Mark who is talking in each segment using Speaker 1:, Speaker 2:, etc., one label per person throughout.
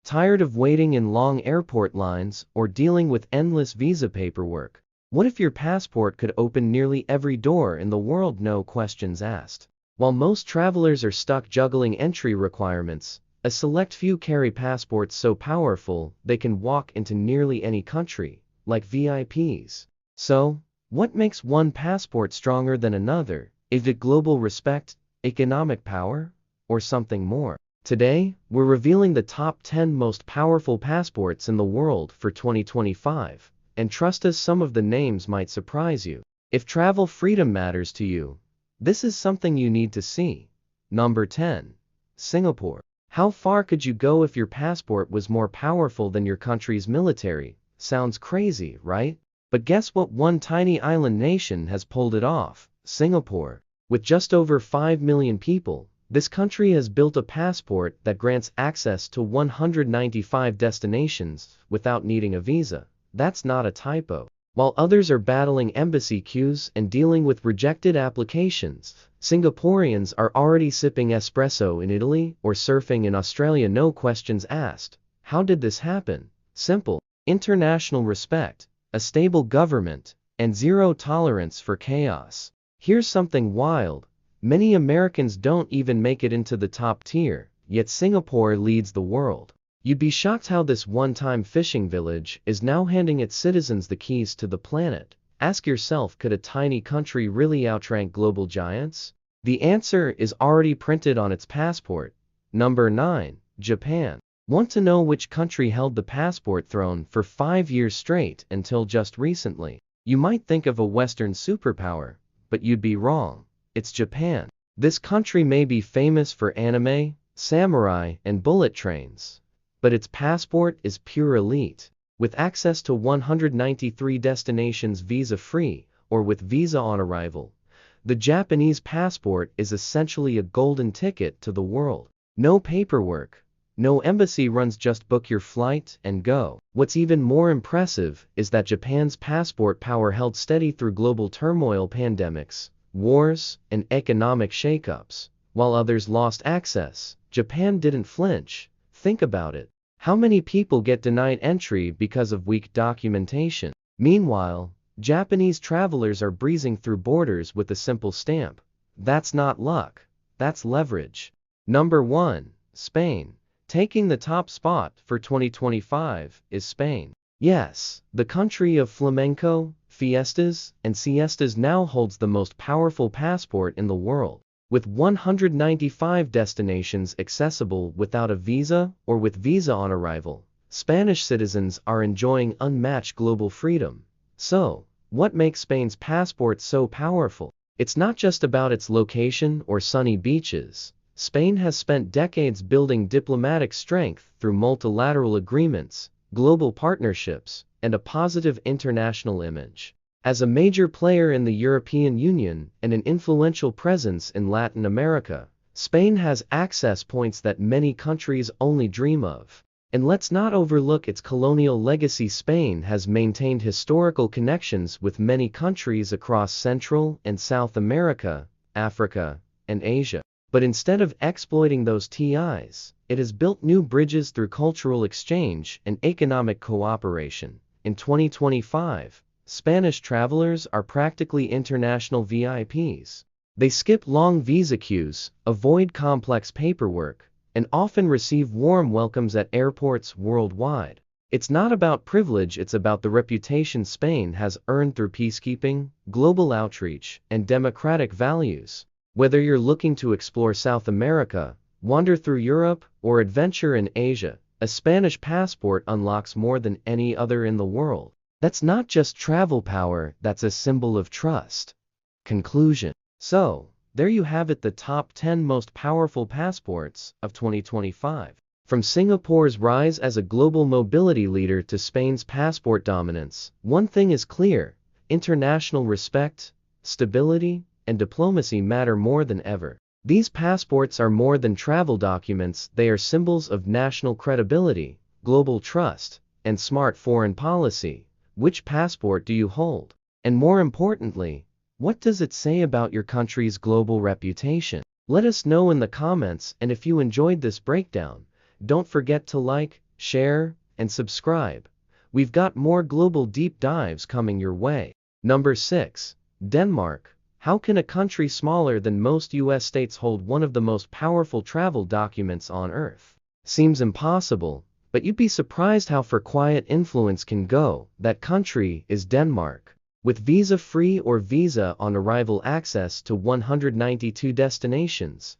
Speaker 1: Tired of waiting in long airport lines or dealing with endless visa paperwork? What if your passport could open nearly every door in the world, no questions asked? While most travelers are stuck juggling entry requirements, a select few carry passports so powerful they can walk into nearly any country, like VIPs. So, what makes one passport stronger than another? Is it global respect, economic power, or something more? Today, we're revealing the top 10 most powerful passports in the world for 2025, and trust us, some of the names might surprise you. If travel freedom matters to you, this is something you need to see. Number 10. Singapore. How far could you go if your passport was more powerful than your country's military? Sounds crazy, right? But guess what? One tiny island nation has pulled it off: Singapore. With just over 5 million people, this country has built a passport that grants access to 195 destinations without needing a visa. That's not a typo. While others are battling embassy queues and dealing with rejected applications, Singaporeans are already sipping espresso in Italy or surfing in Australia, no questions asked. How did this happen? Simple. International respect, a stable government, and zero tolerance for chaos. Here's something wild. Many Americans don't even make it into the top tier, yet Singapore leads the world. You'd be shocked how this one-time fishing village is now handing its citizens the keys to the planet. Ask yourself, could a tiny country really outrank global giants? The answer is already printed on its passport. Number 9. Japan. Want to know which country held the passport throne for 5 years straight until just recently? You might think of a Western superpower, but you'd be wrong. It's Japan. This country may be famous for anime, samurai, and bullet trains, but its passport is pure elite. With access to 193 destinations visa-free, or with visa on arrival, the Japanese passport is essentially a golden ticket to the world. No paperwork, no embassy runs, just book your flight and go. What's even more impressive is that Japan's passport power held steady through global turmoil, pandemics, wars, and economic shakeups. While others lost access, Japan didn't flinch. Think about it. How many people get denied entry because of weak documentation? Meanwhile, Japanese travelers are breezing through borders with a simple stamp. That's not luck, that's leverage. Number 1. Spain. Taking the top spot for 2025 is Spain. Yes, the country of flamenco, fiestas, and siestas now holds the most powerful passport in the world. With 195 destinations accessible without a visa or with visa on arrival, Spanish citizens are enjoying unmatched global freedom. So, what makes Spain's passport so powerful? It's not just about its location or sunny beaches. Spain has spent decades building diplomatic strength through multilateral agreements, global partnerships, and a positive international image. As a major player in the European Union and an influential presence in Latin America, Spain has access points that many countries only dream of. And let's not overlook its colonial legacy. Spain has maintained historical connections with many countries across Central and South America, Africa, and Asia. But instead of exploiting those ties, it has built new bridges through cultural exchange and economic cooperation. In 2025, Spanish travelers are practically international VIPs. They skip long visa queues, avoid complex paperwork, and often receive warm welcomes at airports worldwide. It's not about privilege, it's about the reputation Spain has earned through peacekeeping, global outreach, and democratic values. Whether you're looking to explore South America, wander through Europe, or adventure in Asia, a Spanish passport unlocks more than any other in the world. That's not just travel power, that's a symbol of trust. Conclusion. So, there you have it, the top 10 most powerful passports of 2025. From Singapore's rise as a global mobility leader to Spain's passport dominance, one thing is clear: international respect, stability, and diplomacy matter more than ever. These passports are more than travel documents, they are symbols of national credibility, global trust, and smart foreign policy. Which passport do you hold? And more importantly, what does it say about your country's global reputation? Let us know in the comments, and if you enjoyed this breakdown, don't forget to like, share, and subscribe. We've got more global deep dives coming your way. Number 6. Denmark. How can a country smaller than most US states hold one of the most powerful travel documents on Earth? Seems impossible, but you'd be surprised how far quiet influence can go. That country is Denmark. With visa-free or visa-on-arrival access to 192 destinations,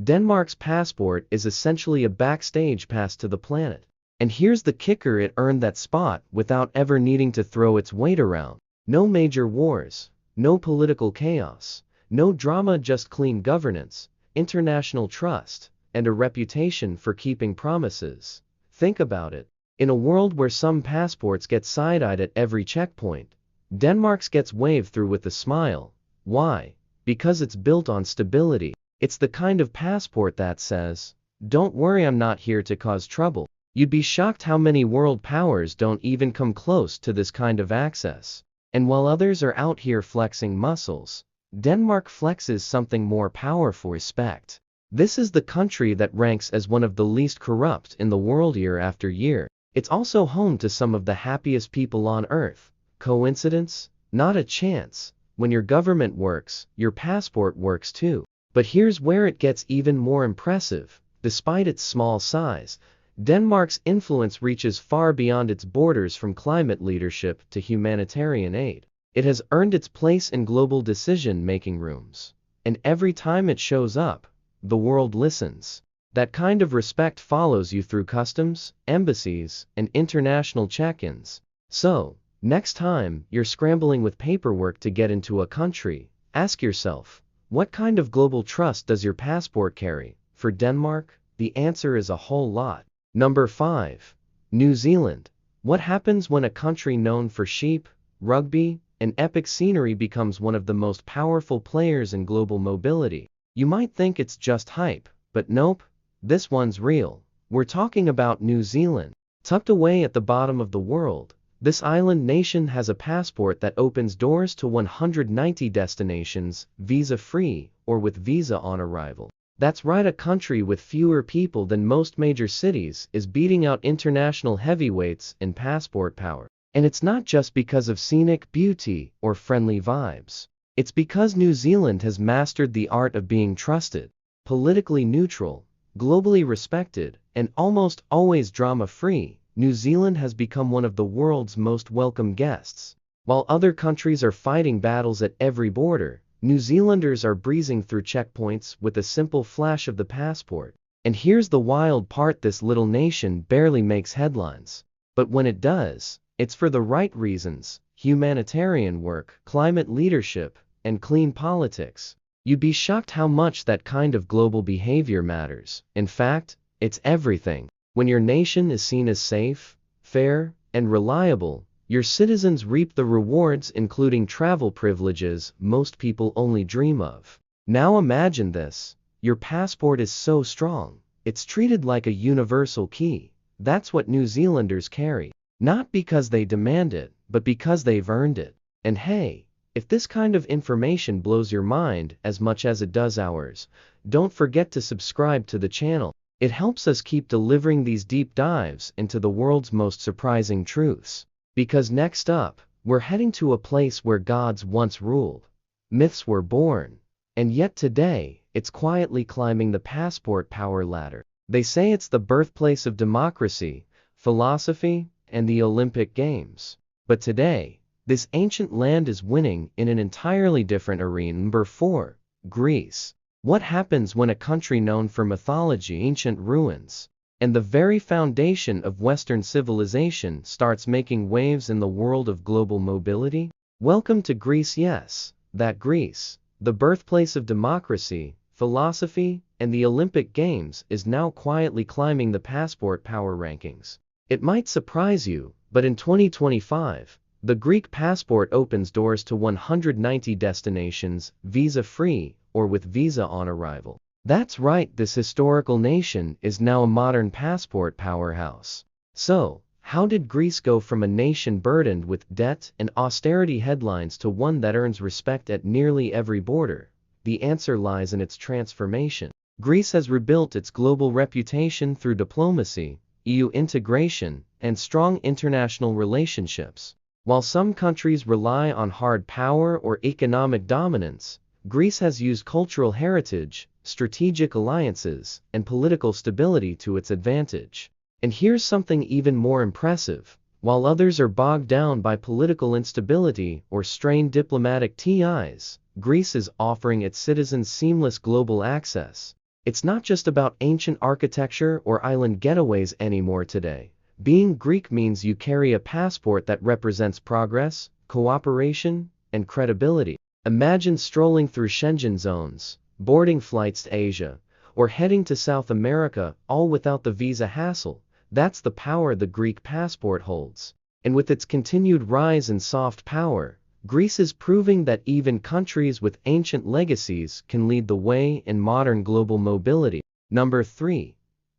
Speaker 1: Denmark's passport is essentially a backstage pass to the planet. And here's the kicker: it earned that spot without ever needing to throw its weight around. No major wars, no political chaos, no drama, just clean governance, international trust, and a reputation for keeping promises. Think about it. In a world where some passports get side-eyed at every checkpoint, Denmark's gets waved through with a smile. Why? Because it's built on stability. It's the kind of passport that says, "Don't worry, I'm not here to cause trouble." You'd be shocked how many world powers don't even come close to this kind of access. And while others are out here flexing muscles, Denmark flexes something more powerful: respect. This is the country that ranks as one of the least corrupt in the world year after year. It's also home to some of the happiest people on Earth. Coincidence? Not a chance. When your government works, your passport works too. But here's where it gets even more impressive. Despite its small size, Denmark's influence reaches far beyond its borders, from climate leadership to humanitarian aid. It has earned its place in global decision-making rooms. And every time it shows up, the world listens. That kind of respect follows you through customs, embassies, and international check-ins. So, next time you're scrambling with paperwork to get into a country, ask yourself, what kind of global trust does your passport carry? For Denmark, the answer is a whole lot. Number 5. New Zealand. What happens when a country known for sheep, rugby, and epic scenery becomes one of the most powerful players in global mobility? You might think it's just hype, but nope, this one's real. We're talking about New Zealand. Tucked away at the bottom of the world, this island nation has a passport that opens doors to 190 destinations, visa-free or with visa on arrival. That's right, a country with fewer people than most major cities is beating out international heavyweights in passport power. And it's not just because of scenic beauty or friendly vibes. It's because New Zealand has mastered the art of being trusted, politically neutral, globally respected, and almost always drama-free. New Zealand has become one of the world's most welcome guests. While other countries are fighting battles at every border, New Zealanders are breezing through checkpoints with a simple flash of the passport. And here's the wild part: this little nation barely makes headlines. But when it does, it's for the right reasons: humanitarian work, climate leadership, and clean politics. You'd be shocked how much that kind of global behavior matters. In fact, it's everything. When your nation is seen as safe, fair, and reliable, your citizens reap the rewards, including travel privileges most people only dream of. Now imagine this: your passport is so strong, it's treated like a universal key. That's what New Zealanders carry. Not because they demand it, but because they've earned it. And hey, if this kind of information blows your mind as much as it does ours, don't forget to subscribe to the channel. It helps us keep delivering these deep dives into the world's most surprising truths. Because next up, we're heading to a place where gods once ruled, myths were born, and yet today, it's quietly climbing the passport power ladder. They say it's the birthplace of democracy, philosophy, and the Olympic Games. But today, this ancient land is winning in an entirely different arena. Number 4. Greece. What happens when a country known for mythology, ancient ruins, and the very foundation of Western civilization starts making waves in the world of global mobility? Welcome to Greece. Yes, that Greece, the birthplace of democracy, philosophy, and the Olympic Games, is now quietly climbing the passport power rankings. It might surprise you, but in 2025, the Greek passport opens doors to 190 destinations, visa-free or with visa on arrival. That's right, this historical nation is now a modern passport powerhouse. So, how did Greece go from a nation burdened with debt and austerity headlines to one that earns respect at nearly every border? The answer lies in its transformation. Greece has rebuilt its global reputation through diplomacy, EU integration, and strong international relationships. While some countries rely on hard power or economic dominance, Greece has used cultural heritage, strategic alliances, and political stability to its advantage. And here's something even more impressive. While others are bogged down by political instability or strained diplomatic ties, Greece is offering its citizens seamless global access. It's not just about ancient architecture or island getaways anymore today. Being Greek means you carry a passport that represents progress, cooperation, and credibility. Imagine strolling through Schengen zones, boarding flights to Asia, or heading to South America, all without the visa hassle. That's the power the Greek passport holds. And with its continued rise in soft power, Greece is proving that even countries with ancient legacies can lead the way in modern global mobility. Number 3.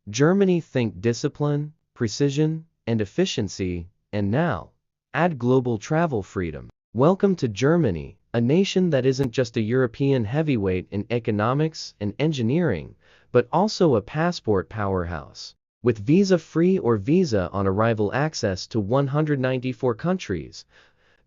Speaker 1: Germany. Think discipline, precision, and efficiency, and now, add global travel freedom. Welcome to Germany, a nation that isn't just a European heavyweight in economics and engineering, but also a passport powerhouse. With visa-free or visa-on-arrival access to 194 countries,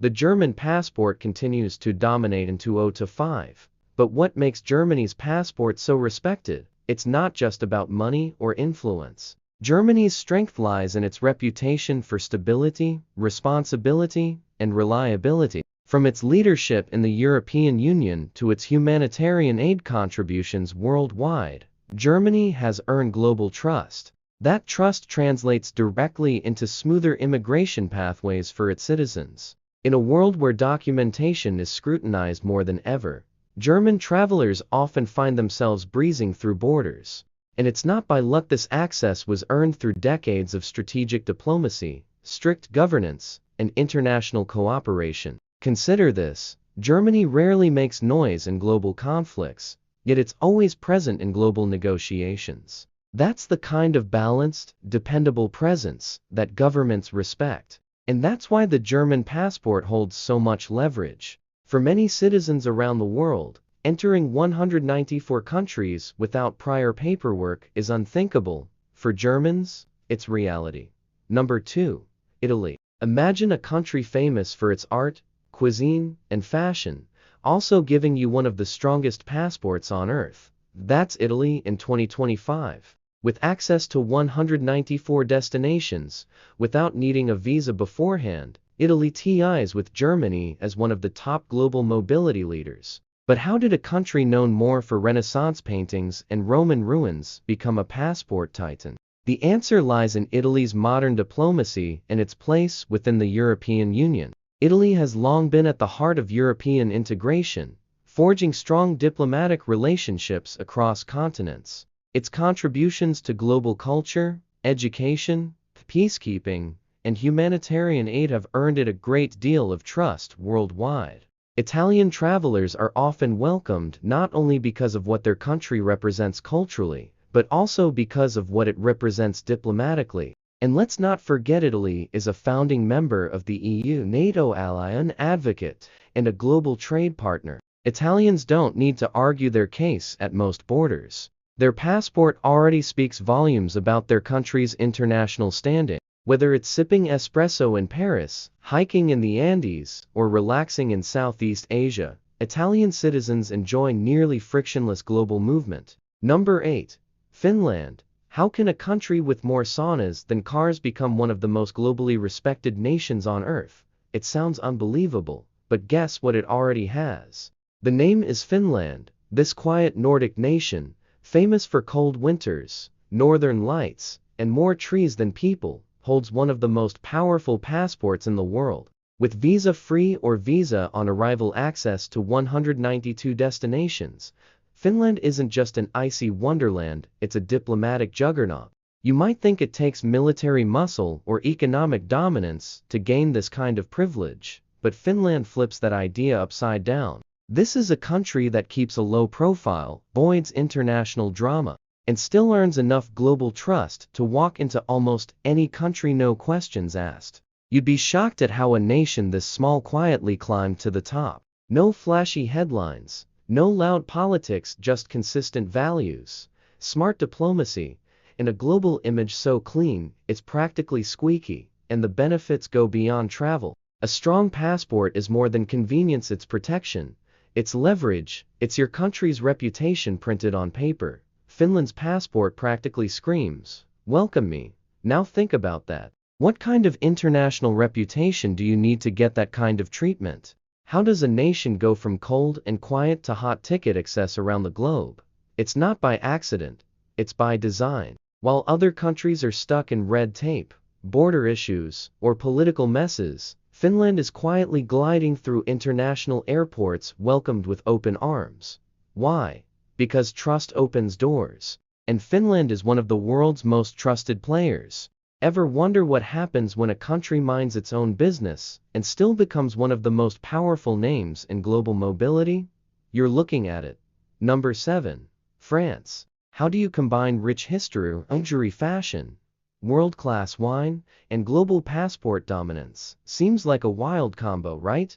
Speaker 1: the German passport continues to dominate in 2025. But what makes Germany's passport so respected? It's not just about money or influence. Germany's strength lies in its reputation for stability, responsibility, and reliability. From its leadership in the European Union to its humanitarian aid contributions worldwide, Germany has earned global trust. That trust translates directly into smoother immigration pathways for its citizens. In a world where documentation is scrutinized more than ever, German travelers often find themselves breezing through borders. And it's not by luck. This access was earned through decades of strategic diplomacy, strict governance, and international cooperation. Consider this: Germany rarely makes noise in global conflicts, yet it's always present in global negotiations. That's the kind of balanced, dependable presence that governments respect. And that's why the German passport holds so much leverage. For many citizens around the world, entering 194 countries without prior paperwork is unthinkable. For Germans, it's reality. Number 2. Italy. Imagine a country famous for its art, cuisine, and fashion, also giving you one of the strongest passports on earth. That's Italy in 2025. With access to 194 destinations, without needing a visa beforehand, Italy ties with Germany as one of the top global mobility leaders. But how did a country known more for Renaissance paintings and Roman ruins become a passport titan? The answer lies in Italy's modern diplomacy and its place within the European Union. Italy has long been at the heart of European integration, forging strong diplomatic relationships across continents. Its contributions to global culture, education, peacekeeping, and humanitarian aid have earned it a great deal of trust worldwide. Italian travelers are often welcomed not only because of what their country represents culturally, but also because of what it represents diplomatically. And let's not forget Italy is a founding member of the EU, NATO ally, an advocate, and a global trade partner. Italians don't need to argue their case at most borders. Their passport already speaks volumes about their country's international standing. Whether it's sipping espresso in Paris, hiking in the Andes, or relaxing in Southeast Asia, Italian citizens enjoy nearly frictionless global movement. Number 8. Finland. How can a country with more saunas than cars become one of the most globally respected nations on Earth? It sounds unbelievable, but guess what it already has? The name is Finland. This quiet Nordic nation, famous for cold winters, northern lights, and more trees than people, holds one of the most powerful passports in the world. With visa-free or visa-on-arrival access to 192 destinations, Finland isn't just an icy wonderland, it's a diplomatic juggernaut. You might think it takes military muscle or economic dominance to gain this kind of privilege, but Finland flips that idea upside down. This is a country that keeps a low profile, avoids international drama, and still earns enough global trust to walk into almost any country, no questions asked. You'd be shocked at how a nation this small quietly climbed to the top. No flashy headlines, no loud politics, just consistent values, smart diplomacy, and a global image so clean, it's practically squeaky, and the benefits go beyond travel. A strong passport is more than convenience, it's protection, it's leverage, it's your country's reputation printed on paper. Finland's passport practically screams, "Welcome me." Now think about that. What kind of international reputation do you need to get that kind of treatment? How does a nation go from cold and quiet to hot ticket access around the globe? It's not by accident, it's by design. While other countries are stuck in red tape, border issues, or political messes, Finland is quietly gliding through international airports welcomed with open arms. Why? Because trust opens doors. And Finland is one of the world's most trusted players. Ever wonder what happens when a country minds its own business and still becomes one of the most powerful names in global mobility? You're looking at it. Number 7. France. How do you combine rich history, luxury fashion, world-class wine, and global passport dominance? Seems like a wild combo, right?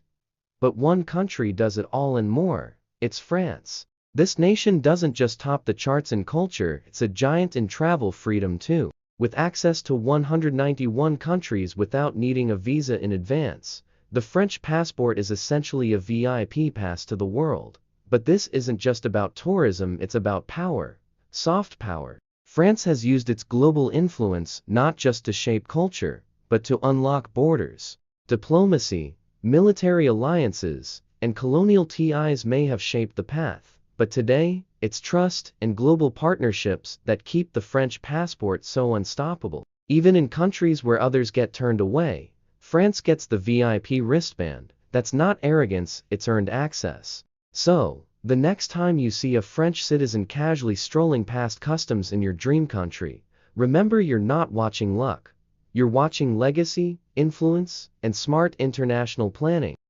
Speaker 1: But one country does it all and more. It's France. This nation doesn't just top the charts in culture, it's a giant in travel freedom too. With access to 191 countries without needing a visa in advance, the French passport is essentially a VIP pass to the world. But this isn't just about tourism, it's about power. Soft power. France has used its global influence not just to shape culture, but to unlock borders. Diplomacy, military alliances, and colonial ties may have shaped the path, but today, it's trust and global partnerships that keep the French passport so unstoppable. Even in countries where others get turned away, France gets the VIP wristband. That's not arrogance, it's earned access. So, the next time you see a French citizen casually strolling past customs in your dream country, remember you're not watching luck. You're watching legacy, influence, and smart international planning.